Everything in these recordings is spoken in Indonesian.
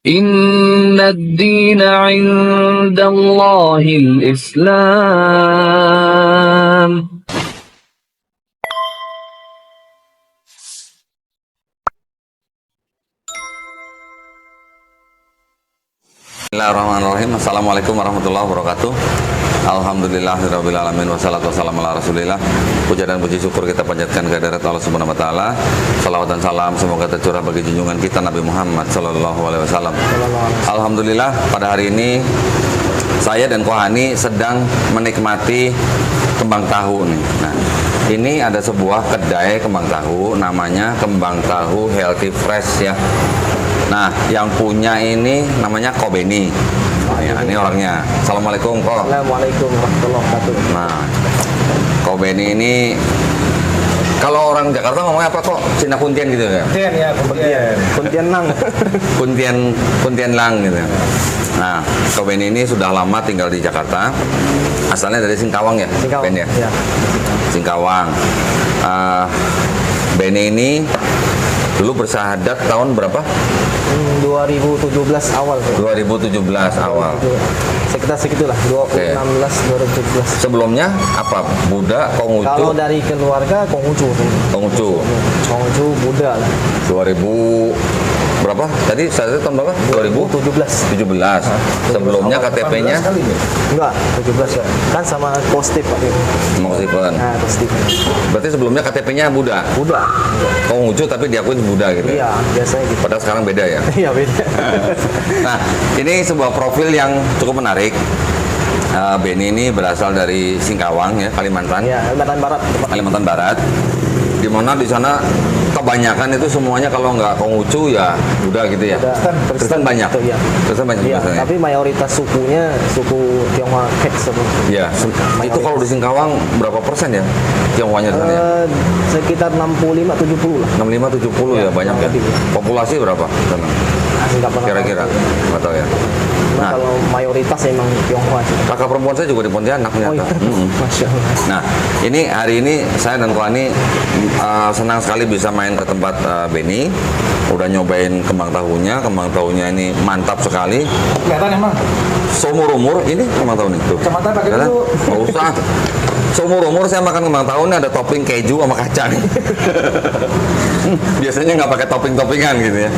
Inna ad-dina 'inda Allahil Islam. Bismillahirrahmanirrahim. Assalamualaikum warahmatullahi wabarakatuh. Alhamdulillahirabbil alamin wassalatu wassalamu ala Rasulillah. Puja dan puji syukur kita panjatkan kehadirat Allah Subhanahu wa taala. Salawat dan salam semoga tercurah bagi junjungan kita Nabi Muhammad sallallahu alaihi wasallam. Alhamdulillah pada hari ini saya dan Kohani sedang menikmati kembang tahu nih. Nah, ini ada sebuah kedai kembang tahu namanya Kembang Tahu Healthy Fresh ya. Nah, yang punya ini namanya Ko Beni. Ya, ini orangnya. Assalamualaikum, Ko. Assalamualaikum warahmatullahi wabarakatuh. Nah, Ko Beni ini kalau orang Jakarta ngomongnya apa kok? Cina Kuntian gitu ya? Kuntian ya, Kuntian Lang. Kuntian Lang gitu. Nah, Ko Beni ini sudah lama tinggal di Jakarta. Asalnya dari Singkawang ya? Singkawang. Ben ya? Ya. Singkawang. Beni ini dulu bersahadat tahun berapa? 2017 awal. 2017 awal. Sekitar segitulah, 2016, 2017. Sebelumnya apa? Buddha, Konghucu? Kalau dari keluarga Konghucu. Konghucu. Konghucu Buddha lah. 2000 berapa? Tadi saya tahun berapa? 2017. 17. Sebelumnya KTP-nya Enggak, 17 ya. Kan sama Kostip Pak. mau Stephen. Nah, Kostip. Berarti sebelumnya KTP-nya Buddha. Buddha. Konghucu tapi diakuin Buddha gitu. Iya, biasanya gitu. Padahal sekarang beda ya. Iya, beda. Nah, ini sebuah profil yang cukup menarik. Beni ini berasal dari Singkawang ya, Kalimantan. Iya, Kalimantan Barat. Kalimantan Barat. Di mana di sana kebanyakan itu semuanya kalau nggak Konghucu ya Buddha gitu ya. Kristen banyak. Iya. Kristen banyak Iya, biasanya. tapi mayoritas sukunya suku Tionghoa Kek sebenarnya. Ya, itu kalau di Singkawang berapa persen ya Tionghoanya di sana ya? Sekitar 65-70 lah. 65-70 ya, banyak ya. lebih. Populasi berapa sana? Nggak pernah Kira-kira? Nggak tahu ya. Nah, kalau mayoritas emang Tionghoa sih. Kakak perempuan saya juga di Pontianak Oh ternyata. iya, Masya Allah. Nah, ini hari ini saya dan Kohani senang sekali bisa main ke tempat Beni. Udah nyobain kembang tahunya ini mantap sekali. Kelihatan emang. Seumur umur ini kembang tahu nih tuh. Kacamata pakai Kelihatan? dulu. Nggak usah. Seumur umur saya makan kembang tahu ini ada topping keju sama kacang. Biasanya nggak pakai topping-toppingan gitu ya.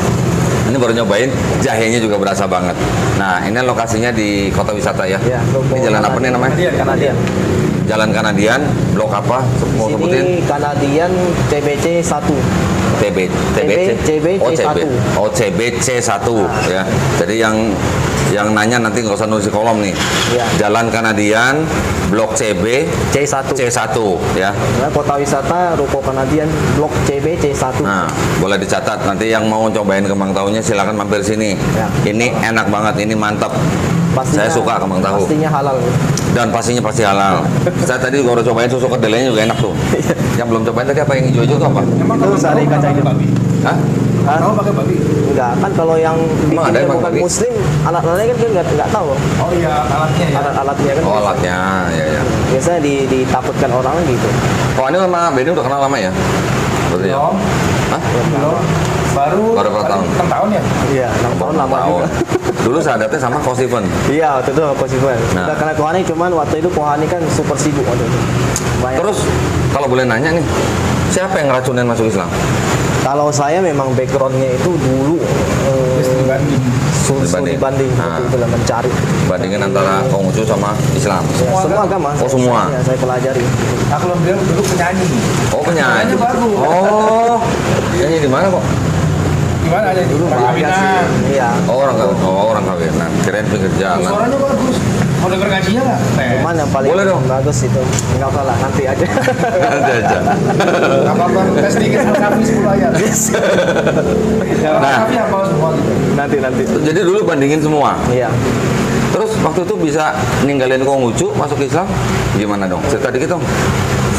Ini baru nyobain, jahenya juga berasa banget. Nah, ini lokasinya di kota wisata ya. Ya, Ini jalan apa nih namanya? Kanadian. Jalan Kanadian, blok apa? Mau sebutin? Ini Kanadian CBC 1. CBC. Oh, CBC 1 ya. Jadi yang nanya nanti nggak usah nulis di kolom nih. Ya. Jalan Kanadian, blok CB C1. C1 ya. Nah, kota wisata Ruko Kanadian Blok CB C1. Nah, boleh dicatat. Nanti yang mau cobain kembang tahunya silakan mampir sini. Ya. Ini enak banget, ini mantap. Saya suka kembang tahu. Pastinya halal. Dan pastinya pasti halal. Saya tadi udah cobain susu kedelainya juga enak tuh. Yang belum cobain tadi apa yang hijau-hijau itu apa? Itu sari kacang hijau. Hah? Kamu pakai babi? Enggak, kan kalau yang Emang ada bikinnya emang bukan babi? muslim, alat-alatnya kan dia nggak tahu. Oh iya, alatnya ya. Alat-alatnya kan. Oh, alatnya. Ya. Biasanya ditakutkan orang gitu. Oh, ini sama Beni udah kenal lama ya? Berarti ya? Belum. Hah? Belum. Baru Berapa tahun? 6 tahun ya? Iya, 6 tahun lama juga. Dulu sahadatnya sama Ko Stephen. Iya, waktu itu possible. Nah. Udah karena Kohani cuman waktu itu Kohani kan super sibuk waktu itu. Banyak. Terus kalau boleh nanya nih, siapa yang ngeracunin masuk Islam? Kalau saya memang backgroundnya itu dulu Studi banding. studi banding Nah. itu lah mencari. Bandingin antara Konghucu sama Islam. Ya, semua agama. Oh, semua? Saya pelajari. Aku belum bilang dulu penyanyi. Oh, penyanyi. Penyanyi baru. Oh, penyanyi di mana kok? Gimana aja dulu? Belajar sih. Iya. Orang kawinan. Kirain pinggir jalan. Suaranya bagus. Mau denger ngajinya nggak? Cuman yang paling Boleh dong. bagus itu nggak usah lah, nanti aja. Ada aja. Apa-apa, tes dikit Al-Kafi 10 ayat. Nah. Tapi apa semua gitu. nanti. Jadi dulu bandingin semua. Iya. Terus waktu itu bisa ninggalin Konghucu masuk Islam gimana dong? Cerita dikit dong.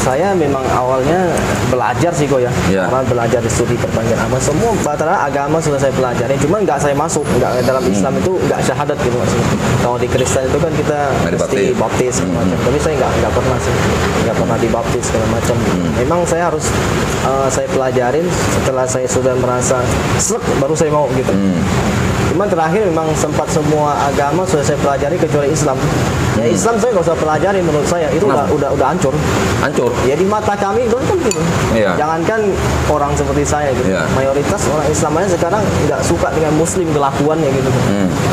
Saya memang awalnya belajar sih kok ya. Iya. Karena belajar di studi perpanjangan agama. Semua batara agama sudah saya pelajari. Cuman nggak saya masuk. Nggak dalam Islam itu nggak syahadat gitu maksudnya. Kalau di Kristen itu kan kita Nggak mesti baptis segala macam. Tapi saya nggak pernah sih. Nggak pernah dibaptis segala macam. Memang saya harus saya pelajarin. Setelah saya sudah merasa sek baru saya mau gitu. Cuman terakhir memang sempat semua agama sudah saya pelajari kecuali Islam. Ya Islam saya nggak usah pelajari menurut saya, itu udah hancur. Hancur. Ya di mata kami dulu kan gitu. Iya. Jangankan orang seperti saya gitu. Iya. Mayoritas orang Islam aja sekarang nggak suka dengan Muslim kelakuannya gitu.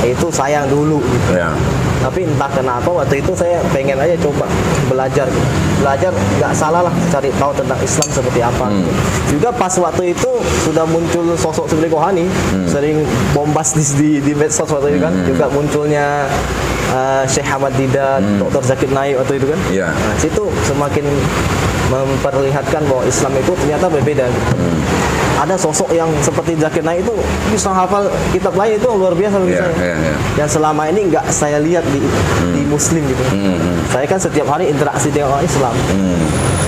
Itu sayang dulu. Gitu. Ya. Tapi entah kenapa waktu itu saya pengen aja coba belajar gitu. Belajar nggak salah lah, cari tahu tentang Islam seperti apa gitu. Juga pas waktu itu sudah muncul sosok seperti Kohani, sering bombastis di medsos waktu itu kan. Juga munculnya Syekh Ahmad Didat, Dr. Zakir Naik waktu itu kan. Iya. Nah, situ semakin memperlihatkan bahwa Islam itu ternyata berbeda gitu. Ada sosok yang seperti Zakir Naik itu bisa hafal kitab lain, itu luar biasa bagi Iya, saya. iya, iya. Yang selama ini nggak saya lihat di Muslim gitu. Saya kan setiap hari interaksi dengan orang Islam.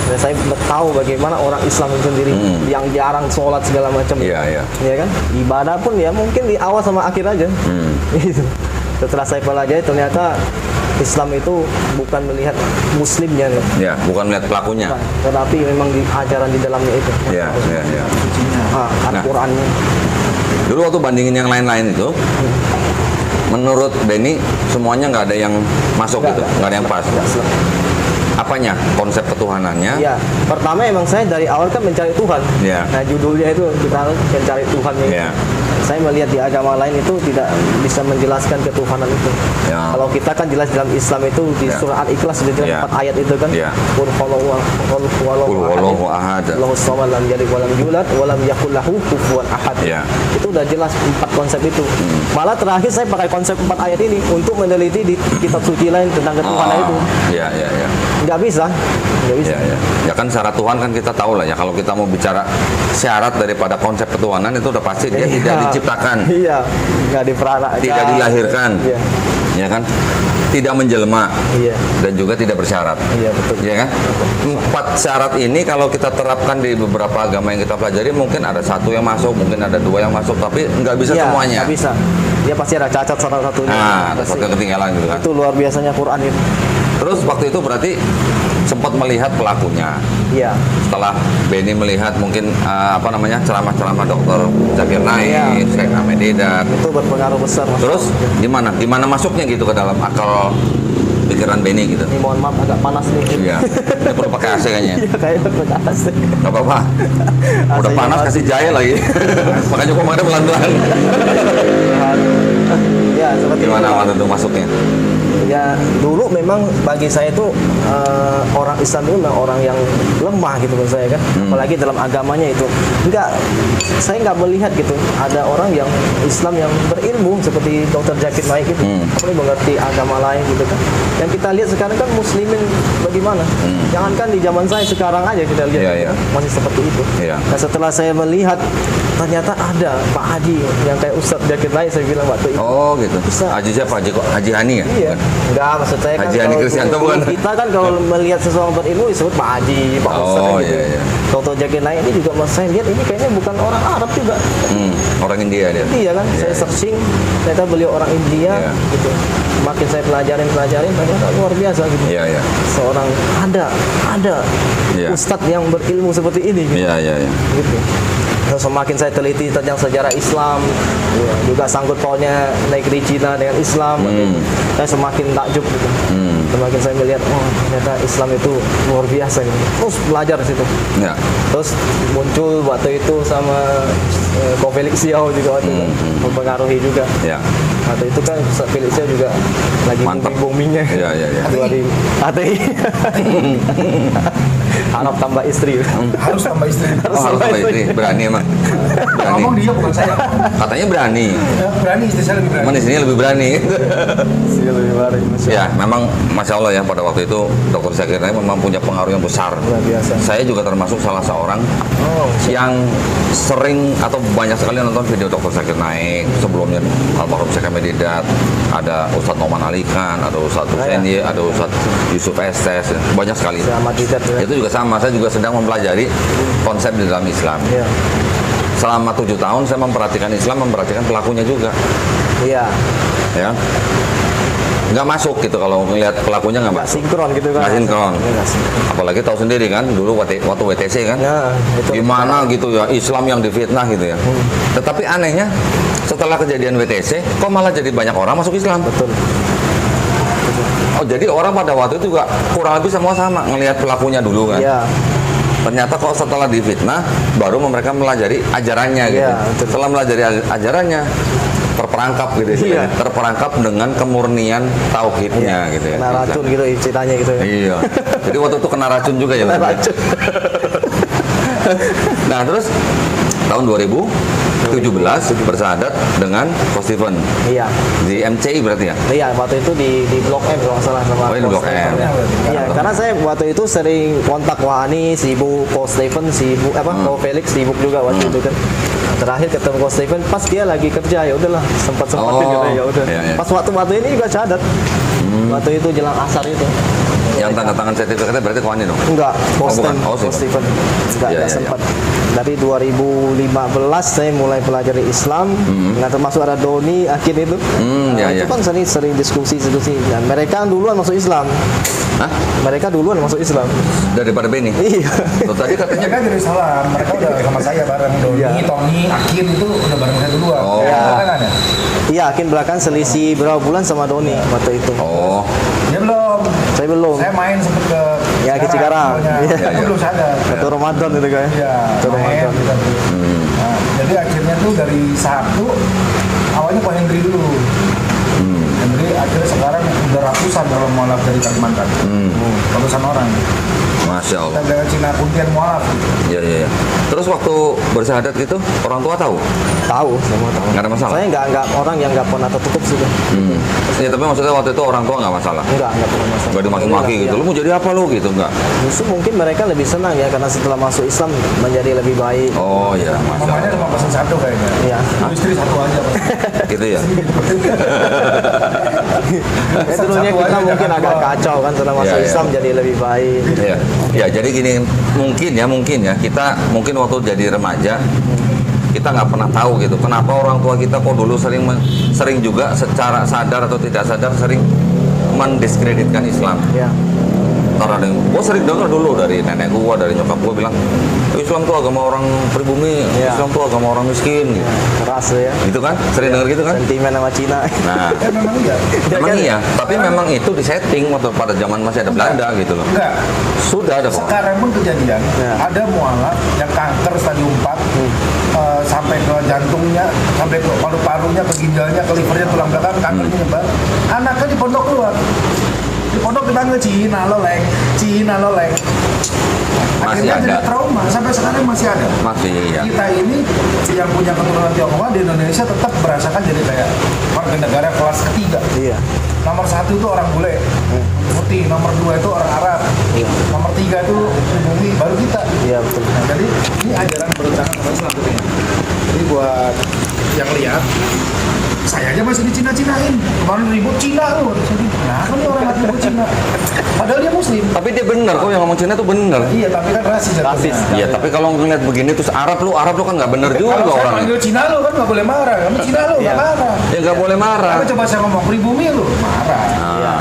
Dan saya tahu bagaimana orang Islam itu sendiri yang jarang sholat segala macam. Iya, iya. Ya kan? Ibadah pun ya mungkin di awal sama akhir aja. Gitu. Setelah saya pelajari ternyata Islam itu bukan melihat muslimnya, Ya, bukan melihat pelakunya. tetapi memang di ajaran di dalamnya itu. Ya, ya, ya. Al-Qur'annya. Dulu waktu bandingin yang lain-lain itu, menurut Benny semuanya nggak ada yang masuk gitu, nggak ada yang pas. Apanya? Konsep ketuhanannya? Iya, pertama emang saya dari awal kan mencari Tuhan. Iya. Nah judulnya itu kita mencari Tuhan. Iya. Saya melihat di agama lain itu tidak bisa menjelaskan ketuhanan itu. Ya. Kalau kita kan jelas dalam Islam itu di Ya. surah Al-Ikhlas di dalam Ya. 4 ayat itu kan. Ya. Qul Huwallahu ahad. Allahu samad lam yalid wa lam yulad wa lam yakul lahu kufuwan ahad. Ya. Itu udah jelas 4 konsep itu. Malah terakhir saya pakai konsep 4 ayat ini untuk meneliti di kitab suci lain tentang ketuhanan itu. Iya, iya, iya. Nggak bisa. Nggak bisa. Ya, ya. Ya kan syarat Tuhan kan kita tahu lah ya. Kalau kita mau bicara syarat daripada konsep ketuhanan itu udah pasti dia tidak diciptakan, Iya, nggak diperanakan. tidak dilahirkan, Iya. ya kan? Tidak menjelma Iya. dan juga tidak bersyarat. Iya, betul. Ya kan? 4 syarat ini kalau kita terapkan di beberapa agama yang kita pelajari mungkin ada 1 yang masuk, mungkin ada 2 yang masuk, tapi nggak bisa Iya, semuanya. nggak bisa. Dia pasti ada cacat salah satunya. Nah, ada Pasti. satu yang ketinggalan gitu kan. Itu luar biasanya Quran itu. Terus waktu itu berarti sempat melihat pelakunya. Iya. Setelah Benny melihat mungkin ceramah-ceramah Dr. Zakir Naik, Iya. Syekh Ahmad Didat. Itu berpengaruh besar. Mas. Terus gimana? Gimana masuknya gitu ke dalam akal pikiran Benny gitu? Ini mohon maaf agak panas nih. Iya. Ini perlu pakai AC kayaknya. Iya, kayaknya panas deh. Gak apa-apa. Udah AC-nya panas mati. kasih jahe lagi. Makanya kok makanya pelan-pelan. Ya, seperti Gimana itu. waktu itu masuknya? Ya dulu memang bagi saya itu orang Islam itu memang orang yang lemah gitu menurut saya kan, apalagi dalam agamanya itu saya nggak melihat gitu ada orang yang Islam yang berilmu seperti Dr. Zakir Naik itu, apalagi mengerti agama lain gitu kan. Yang kita lihat sekarang kan muslimin bagaimana, jangankan di zaman saya sekarang aja kita lihat Iya, iya. masih seperti itu. Iya. Nah setelah saya melihat ternyata ada Pak Haji yang kayak Ustadz Zakir Naik, saya bilang waktu itu. Oh gitu. Bisa. Haji siapa? Haji Hani ya? Iya. Enggak, maksud saya kan Haji Ani kalau Kristianto bukan? kita kan kalau melihat seseorang berilmu disebut Pak Haji, Pak Ustadz Oh, gitu. iya, iya. Dr. Zakir Naik ini juga maksud saya lihat ini kayaknya bukan orang Arab juga. Orang India dia. Iya kan, Iya, saya iya. searching ternyata beliau orang India Iya. gitu. Makin saya pelajarin ternyata luar biasa gitu. Iya, iya. Seorang ada Iya. ustadz yang berilmu seperti ini gitu. Iya, iya, iya. Gitu. Terus semakin saya teliti tentang sejarah Islam, ya, juga sangkut pautnya negeri Cina dengan Islam, saya semakin takjub gitu. Semakin saya melihat, oh ternyata Islam itu luar biasa gitu. Terus belajar di situ. Ya. Terus muncul waktu itu sama Ko Felix Xiao juga waktu itu mempengaruhi juga. Ya. Waktu itu kan Ustaz Felix Xiao juga lagi Mantap. booming-boomingnya. Iya, iya, iya. ATI. Harap tambah istri. Harus tambah istri. Oh, harus sama istri. Berani emang. Berani. Ngomong dia bukan saya. Katanya berani. Berani, istri saya lebih berani. Cuman istrinya lebih berani. Iya, lebih baru, Masya Ya, memang Masya Allah ya pada waktu itu Dr. Zakir Naik memang punya pengaruh yang besar. Luar biasa. Saya juga termasuk salah seorang Oh, yang sering atau banyak sekali nonton video Dr. Zakir Naik. Sebelumnya almarhum Syekh Ahmad Didat, ada Ustadz Noman Alikan, ada Ustadz Husaini, ada Ustadz Yusuf Estes, banyak sekali. Sama Didat ya. Itu juga sama, saya juga sedang mempelajari konsep di dalam Islam. Iya. Selama 7 tahun saya memperhatikan Islam, memperhatikan pelakunya juga. Iya. Ya, nggak masuk gitu kalau ngelihat pelakunya nggak Nggak masuk. sinkron gitu kan. Nggak sinkron. Iya, nggak sinkron. Apalagi tahu sendiri kan dulu waktu WTC kan, Nah, itu gimana gitu ya Islam yang difitnah gitu ya. Tetapi anehnya setelah kejadian WTC kok malah jadi banyak orang masuk Islam. Betul. Oh, jadi orang pada waktu itu juga kurang lebih semua sama ngelihat pelakunya dulu kan. Iya. Ternyata kok setelah difitnah baru mereka melajari ajarannya gitu. Iya, betul. Setelah melajari ajarannya terperangkap gitu Iya. ya. Terperangkap dengan kemurnian tauhidnya gitu ya. Kena racun gitu ceritanya gitu ya. Iya. Jadi waktu itu kena racun juga ya. Kena Bang? racun. Nah, terus tahun 2017 bersahadat dengan Coach Steven Iya. di MCI berarti ya. Iya, waktu itu di Blok M kalau nggak salah sama Oh, ini Coach Blok M. Stephen. Iya, karena saya waktu itu sering kontak wah ini sibuk Coach Stephen, sibuk Coach Felix sibuk juga waktu itu kan. Nah, terakhir ketemu Coach Stephen pas dia lagi kerja, ya udahlah sempat-sempatin Oh, gitu ya udah. iya, iya. Pas waktu ini juga syahadat. Waktu itu jelang asar itu. Yang tanda tangan sertifikatnya berarti kawannya dong. Enggak, Coach bukan. Stephen. Oh, Coach Stephen. Enggak Iya, iya, sempat. Dari 2015 saya mulai pelajari Islam. Nah, termasuk ada Doni akhir itu. Iya, Itu iya. kan sering diskusi. Dan mereka duluan masuk Islam. Hah? Mereka duluan masuk Islam. Daripada Benny. Iya. Tuh, tadi katanya Mereka dari Salam, mereka udah sama saya bareng Doni, Iya. Tony, Akin itu udah bareng saya duluan. Oh. Saya belakangan ya? Iya, akhir belakang selisih berapa bulan sama Doni waktu itu. oh, Dia belum. Saya belum. Saya main sempet ke Ya, ke Cikarang. Iya. Iya. Tapi belum sadar. Satu Ramadan itu kan. Iya, Satu main Ramadan. kita tuh. Nah, jadi akhirnya tuh dari Sabtu awalnya Pak Hendri dulu. Hendri akhirnya sekarang udah ratusan kalau mualaf dari Kalimantan. Ratusan orang. Masya Kita Allah. dari Cina Kuntian mualaf. Iya, iya, iya. Terus waktu bersahadat gitu, orang tua tahu? Tahu, semua tahu. Nggak ada masalah? Saya nggak orang yang nggak pernah tertutup sih. Ya, tapi maksudnya waktu itu orang tua nggak masalah? Nggak pernah masalah. Nggak dimaki-maki gitu, Iya. lu mau jadi apa lu gitu, nggak? Justru mungkin mereka lebih senang ya karena setelah masuk Islam menjadi lebih baik. Oh iya, Masya Mamanya Allah. cuma pesan satu kayaknya. Iya. Istri satu aja. Pak. Gitu ya? Ya, dulunya kita mungkin agak kacau kan setelah masuk Iya, iya. Islam jadi lebih baik. Iya. Ya, jadi gini, mungkin ya, kita mungkin waktu jadi remaja, kita nggak pernah tahu gitu, kenapa orang tua kita kok dulu sering juga secara sadar atau tidak sadar sering mendiskreditkan Islam. Ya. Ntar ada yang, gua sering dengar dulu dari nenek gua, dari nyokap gua bilang, Islam tuh agama orang pribumi, Iya. Islam tuh agama orang miskin, gitu. Keras ya. Gitu kan? Sering dengar gitu kan? Sentimen sama Cina. Nah, Ya memang iya. memang kan? iya, tapi memang itu disetting waktu pada zaman masih ada Belanda gitu loh. Enggak. Sudah ada kok. Sekarang pun kejadian, Ya. ada mualaf yang kanker stadium 4 sampai ke jantungnya, sampai ke paru-parunya, ke ginjalnya, ke livernya, tulang belakang, kankernya nyebar. Anaknya di pondok keluar. Di pondok dipanggil Cina loleng, Cina loleng. Masih Akhirnya ada. jadi trauma, sampai sekarang masih ada. Masih ya. Kita ini yang punya keturunan Tionghoa di Indonesia tetap merasakan jadi kayak warga negara kelas ketiga. Iya. Nomor 1 itu orang bule, putih. Nomor 2 itu orang Arab. Nomor 3 itu pribumi, baru kita. Iya betul. Nah, jadi ini ajaran berencana sama Islam tentunya. Jadi buat yang lihat, saya aja masih dicina-cinain. Kemarin ribut Cina loh. Kenapa nih orang ribut Cina? Padahal dia Muslim. Tapi dia benar kok, yang ngomong Cina tuh benar. Iya, tapi kan rasis jatuhnya. Rasis. Iya, tapi kalau ngeliat begini terus Arab lu kan nggak benar juga Kalau saya orangnya. panggil Cina lo kan nggak boleh marah. Kamu Cina lo nggak Iya. marah. Ya nggak boleh marah. Tapi coba saya ngomong pribumi lo marah.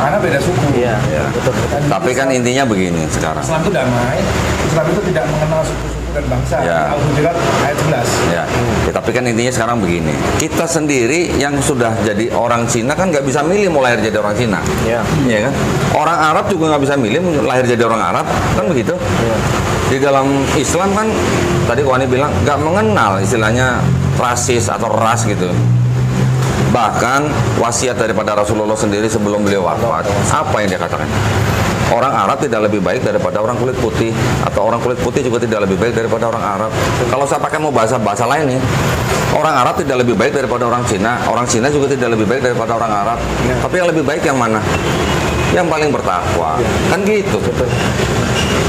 Karena beda suku. Iya. Betul. Tapi kan intinya begini sekarang. Islam itu damai. Islam itu tidak mengenal suku-suku dan bangsa. Ya. Al-Hujurat ayat 11. Ya, tapi kan intinya sekarang begini. Kita sendiri yang sudah jadi orang Cina kan nggak bisa milih mau lahir jadi orang Cina. Iya. Iya kan? Orang Arab juga nggak bisa milih mau lahir jadi orang Arab, kan begitu? Iya. Di dalam Islam kan tadi Wani bilang nggak mengenal istilahnya rasis atau ras gitu. Bahkan wasiat daripada Rasulullah sendiri sebelum beliau wafat, apa yang dia katakan? Orang Arab tidak lebih baik daripada orang kulit putih, atau orang kulit putih juga tidak lebih baik daripada orang Arab. Kalau saya pakai mau bahasa lain nih, orang Arab tidak lebih baik daripada orang Cina juga tidak lebih baik daripada orang Arab. Tapi yang lebih baik yang mana? Yang paling bertakwa, kan gitu.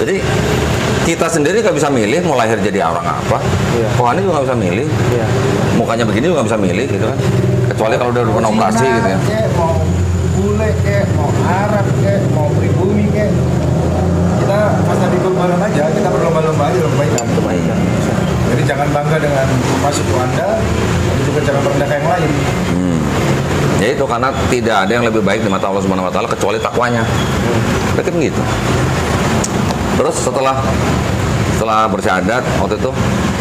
Jadi kita sendiri nggak bisa milih mau lahir jadi orang apa. Iya. Kohani juga nggak bisa milih. Iya. Mukanya begini juga nggak bisa milih gitu kan. Kecuali kalau udah kena operasi gitu ya. Kek, mau bule kek, mau Arab kek, mau pribumi kek. Kita masa ikut bareng aja, kita berlomba-lomba aja dalam kebaikan. Jadi jangan bangga dengan masuk Anda, tapi juga jangan merendahkan yang lain. Ya itu karena tidak ada yang lebih baik di mata Allah Subhanahu wa taala kecuali takwanya. Kan gitu. Terus setelah bersyahadat waktu itu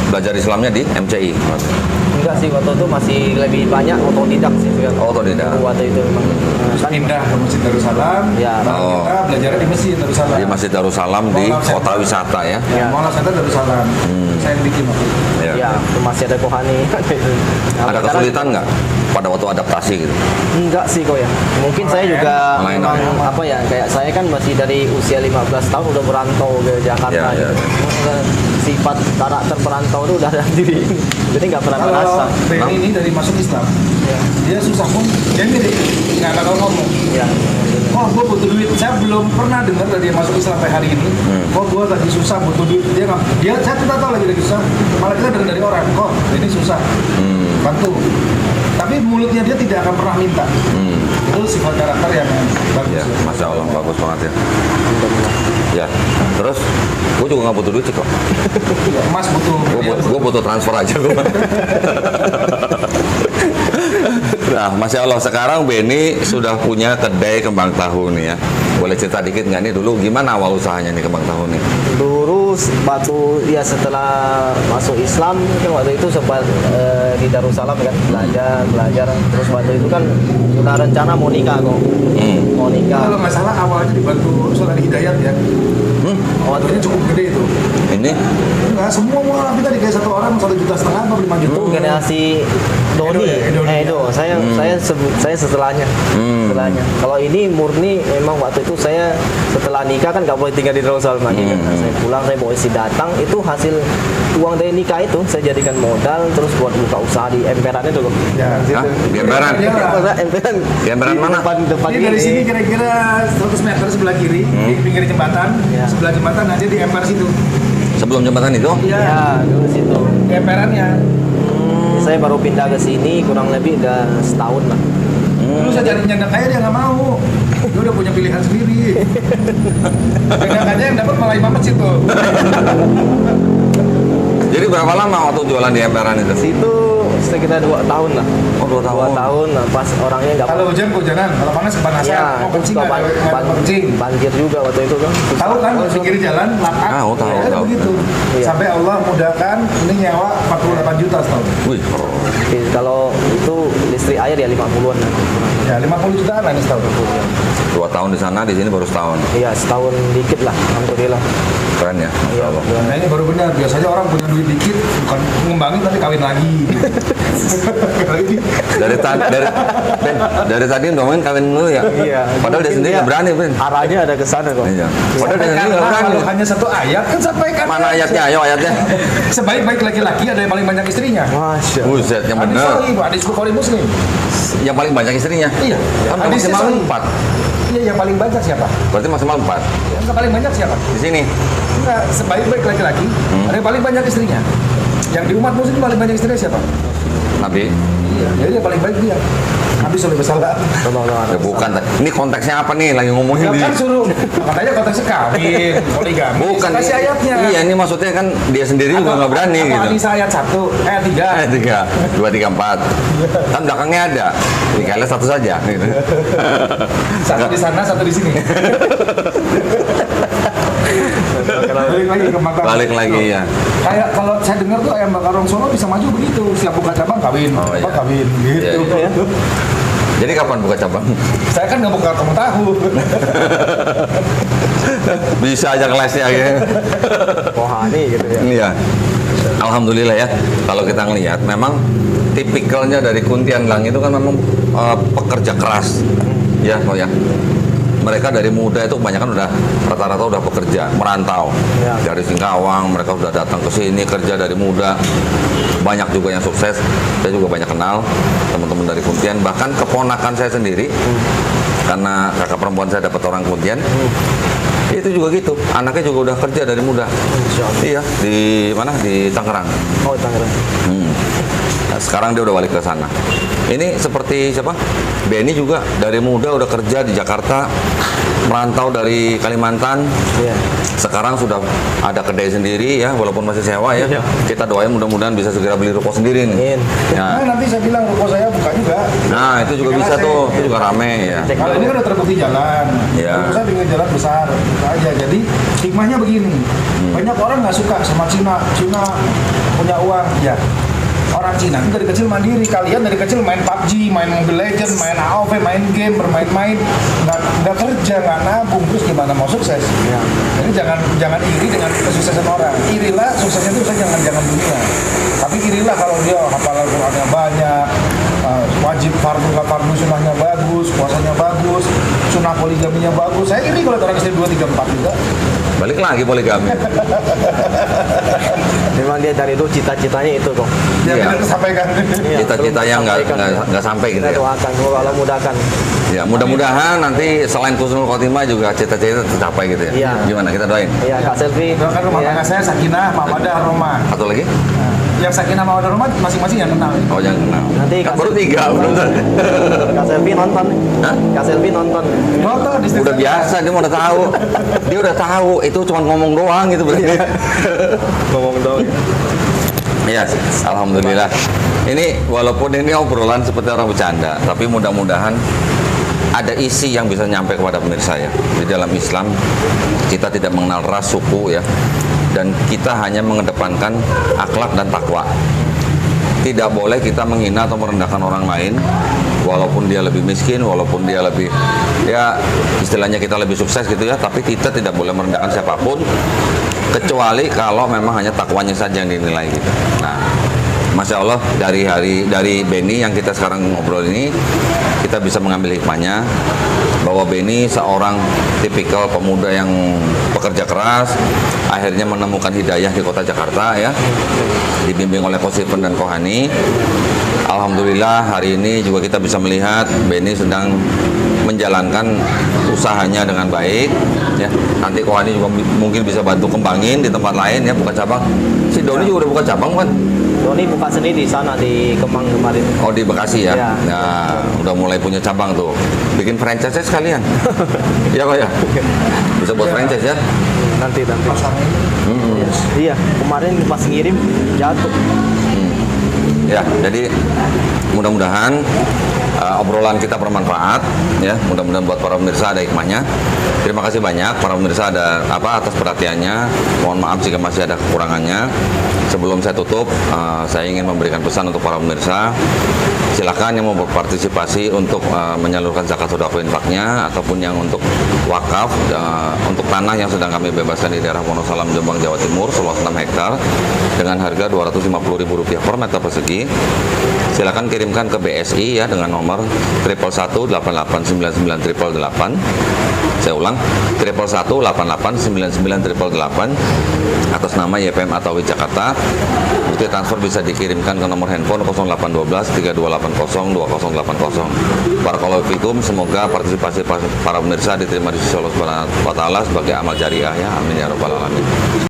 belajar Islamnya di MCI. enggak sih, waktu itu masih lebih banyak otodidak sih kan. Otodidak. Waktu itu memang kan Pindah ke Masjid Darussalam. Ya, Oh. Kita belajar di Masjid Darussalam. Di Masjid Darussalam di kota wisata ya. Ya. Mola Center Darussalam. Saya yang bikin waktu itu. Ya. ya itu masih ada Kohani. Ada kesulitan nggak pada waktu adaptasi gitu? Enggak sih kok ya. Mungkin saya juga Main. memang apa ya, kayak saya kan masih dari usia 15 tahun udah merantau ke Jakarta Ya, ya. gitu. Sifat karakter perantau itu udah ada diri ini. Jadi nggak pernah merasa. Kalau Benny ini dari masuk Islam, dia susah pun, dia mirip, nggak bakal ngomong. Ya. Oh, gue butuh duit. Saya belum pernah dengar dari dia masuk Islam sampai hari ini. Oh, gue lagi susah butuh duit. Saya tidak tahu lagi susah. Malah kita dengar dari orang. Oh, ini susah. Bantu. Tapi mulutnya dia tidak akan pernah minta. Itu sifat karakter yang bagus. Ya, masya Allah, bagus banget ya. Ya, terus gue juga nggak butuh duit sih kok. Mas butuh. Gue butuh transfer aja gue. Nah, masya Allah sekarang Benny sudah punya kedai kembang tahu nih ya. Boleh cerita dikit nggak nih dulu gimana awal usahanya nih kembang tahu nih? Dulu waktu ya setelah masuk Islam kan waktu itu sempat di Darussalam kan belajar terus waktu itu kan udah rencana mau nikah kok. Mau nikah. Kalau nggak salah awalnya dibantu Saudara Hidayat ya. Waktunya cukup gede itu. Ini Enggak, semua kita dikasih satu orang 1,5 juta atau 5 juta. Itu generasi Doni, Edo ya, Edo. saya setelahnya. Setelahnya. Kalau ini murni memang waktu itu saya setelah nikah kan nggak boleh tinggal di Darussalam lagi kan. Saya pulang, saya bawa isi datang, itu hasil uang dari nikah itu saya jadikan modal terus buat buka usaha di emperan itu loh. Ya. Hah? Di emperan? Ya. Emperan. Di emperan mana? Depan Ini dari sini kira-kira 100 meter sebelah kiri di pinggir jembatan, Ya. sebelah jembatan aja di emper situ. Sebelum jembatan itu? Ya, dulu situ. Di emperannya. Saya baru pindah ke sini kurang lebih udah setahun lah. Dulu saya cari nyanda kaya dia nggak mau. Dia udah punya pilihan sendiri. Nyanda kaya yang dapat malah imam masjid tuh. Jadi berapa lama waktu jualan di emperan itu? Situ sekitar 2 tahun lah. Oh, 2 tahun. 2 tahun lah, pas orangnya nggak Kalau hujan kehujanan, kalau panas kepanasan. ya, Mau kencing suka nggak ada kencing. banjir juga waktu itu kan. Tahu kan di pinggir jalan lapak. Tahu, Ya, tahu. begitu. Iya. Sampai Allah mudahkan ini nyewa 48 juta setahun. Wih, Kalau itu listrik air ya 50-an lah. Ya 50 jutaan lah ini setahun. 2 tahun di sana, di sini baru setahun. Iya, setahun dikit lah, alhamdulillah. Keren ya, masya Iya, Allah. Nah ini baru benar, biasanya orang punya duit dikit bukan ngembangin tapi kawin lagi. Dari tadi ngomongin kawin dulu ya. Iya. Padahal dia sendiri nggak berani, Ben. Arahnya ada ke sana kok. Iya. Padahal dia sendiri nggak berani. Kalau hanya satu ayat kan sampaikan. Mana ayatnya? Ayo ayatnya. Sebaik-baik laki-laki ada yang paling banyak istrinya. Masya Allah. Buset, yang Hadis benar. sahih, hadis Bukhari Muslim. Yang paling banyak istrinya. Iya. Kan Hadisnya maksimal sahih. 4. Iya, yang paling banyak siapa? Berarti maksimal 4. Yang paling banyak siapa? Di sini. Enggak, sebaik-baik laki-laki ada yang paling banyak istrinya. Yang di umat muslim paling banyak istrinya siapa? Nabi. Iya, jadi yang paling baik dia. Habis oleh bersalah. Ya, bukan. Ini konteksnya apa nih? Lagi ngomongin Ya di. kan suruh, katanya konteksnya kawin, poligami. Bukan. Kasih ayatnya. Iya, ini maksudnya kan dia sendiri juga nggak berani Apa gitu. Anisa ayat 1, ayat 3. Ayat 3, 2, 3, 4. Kan belakangnya ada. Dikalian satu saja. Gitu. Satu di sana, satu di sini. Balik lagi ke mata. Balik lagi ya. Kayak kalau saya dengar tuh ayam bakar Rong Solo bisa maju begitu. Siap buka cabang kawin, Oh, iya. kawin gitu. Iya, iya. Jadi kapan buka cabang? Saya kan nggak buka kamu tahu. Bisa aja kelasnya gitu. Kohani gitu ya. Iya. Alhamdulillah ya. Kalau kita ngelihat memang tipikalnya dari Kuntiandang itu kan memang pekerja keras. Ya, kok ya. Mereka dari muda itu kebanyakan udah rata-rata udah bekerja, merantau. Ya. Dari Singkawang mereka sudah datang ke sini kerja dari muda. Banyak juga yang sukses. Saya juga banyak kenal teman-teman dari Kuntian, bahkan keponakan saya sendiri. Karena kakak perempuan saya dapat orang Kuntian. Itu juga gitu. Anaknya juga udah kerja dari muda. Insya Allah. Iya, di mana? Di Tangerang. Oh, Tangerang. Nah, sekarang dia udah balik ke sana. Ini seperti siapa? Benny juga dari muda udah kerja di Jakarta, merantau dari Kalimantan. Iya. Sekarang sudah ada kedai sendiri ya, walaupun masih sewa ya. Iya. Kita doain mudah-mudahan bisa segera beli ruko sendiri nih. Amin. Ya. Nah, nanti saya bilang ruko saya buka juga. Nah, itu juga bisa tuh, itu juga rame ya. Kalau ini kan udah terbukti jalan. Iya. Ruko saya pinggir jalan besar, buka aja. Jadi hikmahnya begini. Banyak orang nggak suka sama Cina. Cina punya uang, ya. orang Cina itu dari kecil mandiri. Kalian dari kecil main PUBG, main Mobile Legends, main AoV, main game, bermain-main, nggak kerja, nggak nabung, terus gimana mau sukses? Ya. Jadi jangan iri dengan kesuksesan orang. Irilah suksesnya itu jangan dunia. Tapi irilah kalau dia hafalan Qurannya banyak, wajib fardu nggak fardu sunnahnya bagus, puasanya bagus, sunnah poligaminya bagus. Saya iri kalau ada orang istri 2, 3, 4 juga. Balik lagi poligami. Memang dia dari dulu cita-citanya itu kok. Dia Iya. tidak tersampaikan. Iya, Cita-cita yang nggak sampai gitu Kita ya. doakan semoga Allah mudahkan. Ya, mudah-mudahan nanti selain husnul khotimah juga cita-cita tercapai gitu ya. Iya. Gimana kita doain? Iya, Kak Selvi. Doakan rumah Iya. tangga saya sakinah, mawaddah, rahmah. Satu lagi? Yang sakinah mawaddah rahmah masing-masing yang kenal. Oh, jangan kenal. Nanti Kan Kak baru Selvi. 3 belum. Kak Selvi nonton. Hah? Kak Selvi nonton. Nonton di Udah biasa, dia udah tahu. Dia udah tahu, itu cuma ngomong doang gitu berarti. Ngomong dong. Iya, alhamdulillah. Ini walaupun ini obrolan seperti orang bercanda, tapi mudah-mudahan ada isi yang bisa nyampe kepada pemirsa ya. Di dalam Islam kita tidak mengenal ras, suku ya, dan kita hanya mengedepankan akhlak dan takwa. Tidak boleh kita menghina atau merendahkan orang lain, walaupun dia lebih miskin, walaupun dia lebih, ya istilahnya kita lebih sukses gitu ya, tapi kita tidak boleh merendahkan siapapun, kecuali kalau memang hanya takwanya saja yang dinilai gitu. Nah, Masya Allah dari Benny yang kita sekarang ngobrol ini, kita bisa mengambil hikmahnya bahwa Benny seorang tipikal pemuda yang pekerja keras, akhirnya menemukan hidayah di kota Jakarta ya, dibimbing oleh Coach Steven dan Kohani. Alhamdulillah hari ini juga kita bisa melihat Benny sedang menjalankan usahanya dengan baik ya. Nanti Kohani juga mungkin bisa bantu kembangin di tempat lain ya, buka cabang. Si Doni juga udah buka cabang kan? Doni buka sendiri di sana di Kemang kemarin. Oh, di Bekasi ya? Iya. Nah, udah mulai punya cabang tuh. Bikin franchise sekalian. Iya kok ya? Bisa buat franchise ya? Nanti. Mm-mm. Iya, kemarin pas ngirim jatuh. Ya, jadi mudah-mudahan obrolan kita bermanfaat ya. Mudah-mudahan buat para pemirsa ada hikmahnya. Terima kasih banyak para pemirsa atas perhatiannya. Mohon maaf jika masih ada kekurangannya. Sebelum saya tutup, saya ingin memberikan pesan untuk para pemirsa. Silakan yang mau berpartisipasi untuk menyalurkan zakat sedekah infaknya ataupun yang untuk wakaf untuk tanah yang sedang kami bebaskan di daerah Wonosalam, Jombang, Jawa Timur seluas 6 hektar dengan harga Rp250.000 per meter persegi. Silakan kirimkan ke BSI ya dengan nomor 111889988. Saya ulang, 111889988 atas nama YPM Atawi Jakarta. Bukti transfer bisa dikirimkan ke nomor handphone 0812 3280 2080. Barakallahu fikum, semoga partisipasi para pemirsa diterima di sisi Allah Subhanahu wa taala sebagai amal jariah ya. Amin ya rabbal alamin.